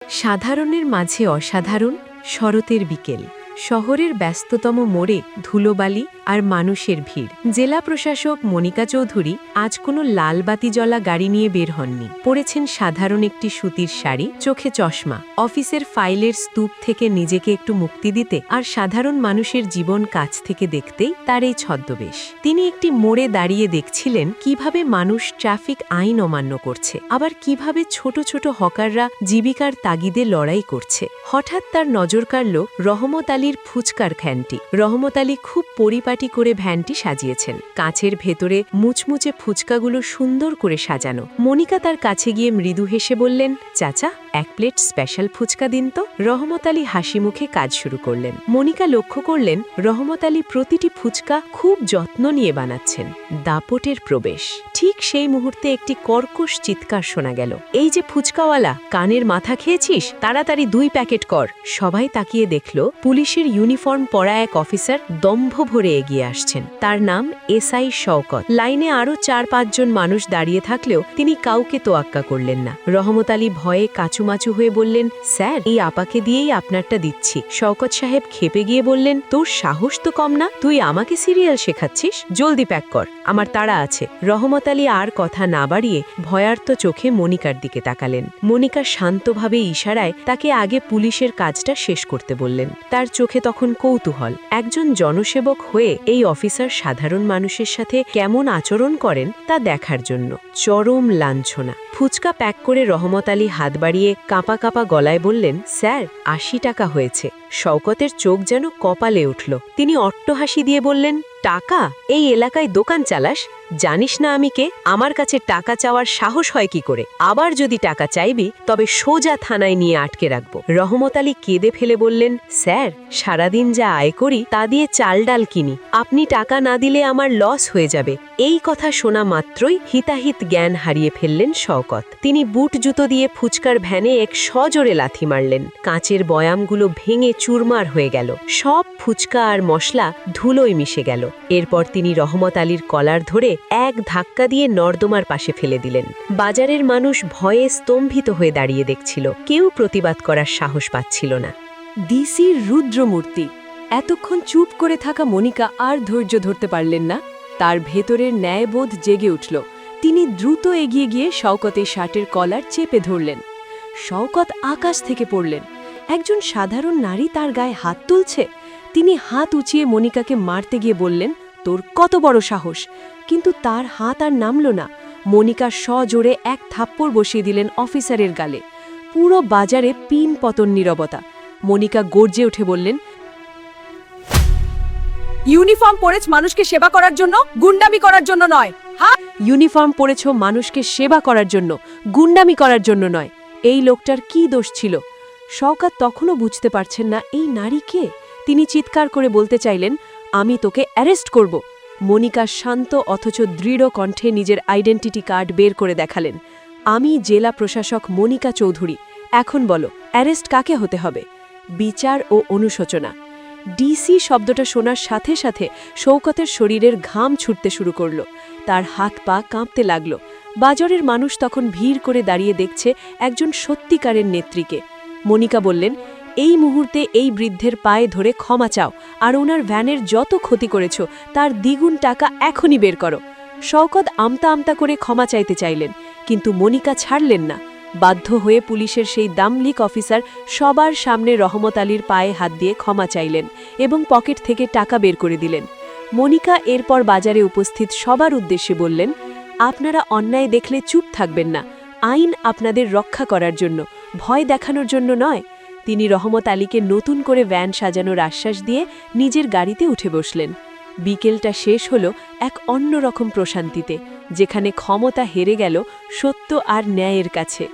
সাধারণের মাঝে অসাধারণ শরতের বিকেল। শহরের ব্যস্ততম মোড়ে ধুলোবালি আর মানুষের ভিড়। জেলা প্রশাসক মনিকা চৌধুরী আজ কোনো লাল বাতি জ্বলা গাড়ি নিয়ে বের হননি। পরেছেন সাধারণ একটি সুতির শাড়ি, চোখে চশমা। অফিসের ফাইলের স্তূপ থেকে নিজেকে একটু মুক্তি দিতে আর সাধারণ মানুষের জীবন কাছ থেকে দেখতেই তার এই ছদ্মবেশ। তিনি একটি মোড়ে দাঁড়িয়ে দেখছিলেন কিভাবে মানুষ ট্রাফিক আইন অমান্য করছে, আবার কিভাবে ছোট ছোট হকাররা জীবিকার তাগিদে লড়াই করছে। হঠাৎ তার নজর কাড়ল রহমত আলীর ফুচকার ভ্যানটি। রহমত আলী খুব পরিপাটি করে ভ্যানটি সাজিয়েছেন। কাঁচের ভেতরে মুচমুচে ফুচকাগুলো সুন্দর করে সাজানো। মনিকা তার কাছে গিয়ে মৃদু হেসে বললেন, চাচা, এক প্লেট স্পেশাল ফুচকা দিন তো। রহমত আলী হাসি মুখে কাজ শুরু করলেন। মনিকা লক্ষ্য করলেন রহমত আলী প্রতিটি ফুচকা খুব যত্ন নিয়ে বানাচ্ছেন। দাপটের প্রবেশ। ঠিক সেই মুহূর্তে একটি কর্কশ চিৎকার শোনা গেল, এই যে ফুচকাওয়ালা, কানের মাথা খেয়েছিস, তাড়াতাড়ি 2 প্যাকেট কর। সবাই তাকিয়ে দেখল পুলিশের ইউনিফর্ম পরা এক অফিসার দম্ভ ভরে এগিয়ে আসছেন। তার নাম এসআই শওকত। লাইনে আরও 4-5 জন মানুষ দাঁড়িয়ে থাকলেও তিনি কাউকে তোয়াক্কা করলেন না। রহমত আলী ভয়ে কাচুমাচু হয়ে বললেন, স্যার, এই আপাকে দিয়েই আপনারটা দিচ্ছি। শওকত সাহেব ক্ষেপে গিয়ে বললেন, তোর সাহস তো কম না, তুই আমাকে সিরিয়াল শেখাচ্ছিস? জলদি প্যাক কর, আমার তাড়া আছে। রহমত আলী আর কথা না বাড়িয়ে ভয়ার্ত চোখে মনিকার দিকে তাকালেন। মনিকা শান্তভাবে ইশারায় তাকে আগে পুলিশের কাজটা শেষ করতে বললেন। তার চোখে তখন কৌতূহল। একজন জনসেবক হয়ে এই অফিসার সাধারণ মানুষের সাথে কেমন আচরণ করেন তা দেখার জন্য। চরম লাঞ্ছনা। ফুচকা প্যাক করে রহমত আলী হাত বাড়িয়ে কাঁপা কাঁপা গলায় বললেন, স্যার, 80 টাকা হয়েছে। শওকতের চোখ যেন কপালে উঠল। তিনি অট্টহাসি দিয়ে বললেন, টাকা? এই এলাকায় দোকান চালাস? জানিস না আমি কে? আমার কাছে টাকা চাওয়ার সাহস হয় কি করে? আবার যদি টাকা চাইবি তবে সোজা থানায় নিয়ে আটকে রাখব। রহমত আলী কেঁদে ফেলে বললেন, স্যার, সারাদিন যা আয় করি তা দিয়ে চাল ডাল কিনি, আপনি টাকা না দিলে আমার লস হয়ে যাবে। এই কথা শোনা মাত্রই হিতাহিত জ্ঞান হারিয়ে ফেললেন শওকত। তিনি বুট জুতো দিয়ে ফুচকার ভ্যানে এক সজোরে লাথি মারলেন। কাঁচের বয়ামগুলো ভেঙে চুরমার হয়ে গেল। সব ফুচকা আর মশলা ধুলোয় মিশে গেল। এরপর তিনি রহমত আলীর কলার ধরে এক ধাক্কা দিয়ে নর্দমার পাশে ফেলে দিলেন। বাজারের মানুষ ভয়ে স্তম্ভিত হয়ে দাঁড়িয়ে দেখছিল। কেউ প্রতিবাদ করার সাহস পাচ্ছিল না। ডিসির রুদ্রমূর্তি। এতক্ষণ চুপ করে থাকা মনিকা আর ধৈর্য ধরতে পারলেন না। তার ভেতরের ন্যায়বোধ জেগে উঠল। তিনি দ্রুত এগিয়ে গিয়ে শওকতের শার্টের কলার চেপে ধরলেন। শওকত আকাশ থেকে পড়লেন। একজন সাধারণ নারী তার গায়ে হাত তুলছে। তিনি হাত উঁচিয়ে মনিকাকে মারতে গিয়ে বললেন, তোর কত বড় সাহস! কিন্তু তার হাত আর নামল না। মনিকা সজোরে এক থাপ্পড় বসিয়ে দিলেন অফিসারের গালে। পুরো বাজারে পিন পতন নীরবতা। মনিকা গর্জে উঠে বললেন, ইউনিফর্ম পরেছ মানুষকে সেবা করার জন্য, গুন্ডামি করার জন্য নয়। হ্যাঁ, ইউনিফর্ম পরেছ মানুষকে সেবা করার জন্য, গুন্ডামি করার জন্য নয়। এই লোকটার কি দোষ ছিল? শওকত তখনও বুঝতে পারছেন না এই নারী কে। তিনি চিৎকার করে বলতে চাইলেন, আমি তোকে অ্যারেস্ট করব। মনিকা শান্ত অথচ দৃঢ় কণ্ঠে নিজের আইডেন্টিটি কার্ড বের করে দেখালেন। আমি জেলা প্রশাসক মনিকা চৌধুরী। এখন বলো, অ্যারেস্ট কাকে হতে হবে? বিচার ও অনুশোচনা। ডিসি শব্দটা শোনার সাথে সাথে শওকতের শরীরের ঘাম ছুটতে শুরু করল। তার হাত পা কাঁপতে লাগল। বাজারের মানুষ তখন ভিড় করে দাঁড়িয়ে দেখছে একজন সত্যিকারের নেত্রীকে। মনিকা বললেন, এই মুহূর্তে এই বৃদ্ধের পায়ে ধরে ক্ষমা চাও, আর ওনার ভ্যানের যত ক্ষতি করেছ তার দ্বিগুণ টাকা এখনই বের করো। শওকত আমতা আমতা করে ক্ষমা চাইতে চাইলেন, কিন্তু মনিকা ছাড়লেন না। বাধ্য হয়ে পুলিশের সেই দামলিক অফিসার সবার সামনে রহমত আলীর পায়ে হাত দিয়ে ক্ষমা চাইলেন এবং পকেট থেকে টাকা বের করে দিলেন। মনিকা এরপর বাজারে উপস্থিত সবার উদ্দেশ্যে বললেন, আপনারা অন্যায় দেখলে চুপ থাকবেন না। আইন আপনাদের রক্ষা করার জন্য, ভয় দেখানোর জন্য নয়। তিনি রহমত আলীকে নতুন করে ভ্যান সাজানোর আশ্বাস দিয়ে নিজের গাড়িতে উঠে বসলেন। বিকেলটা শেষ হল এক অন্যরকম প্রশান্তিতে, যেখানে ক্ষমতা হেরে গেল সত্য আর ন্যায়ের কাছে।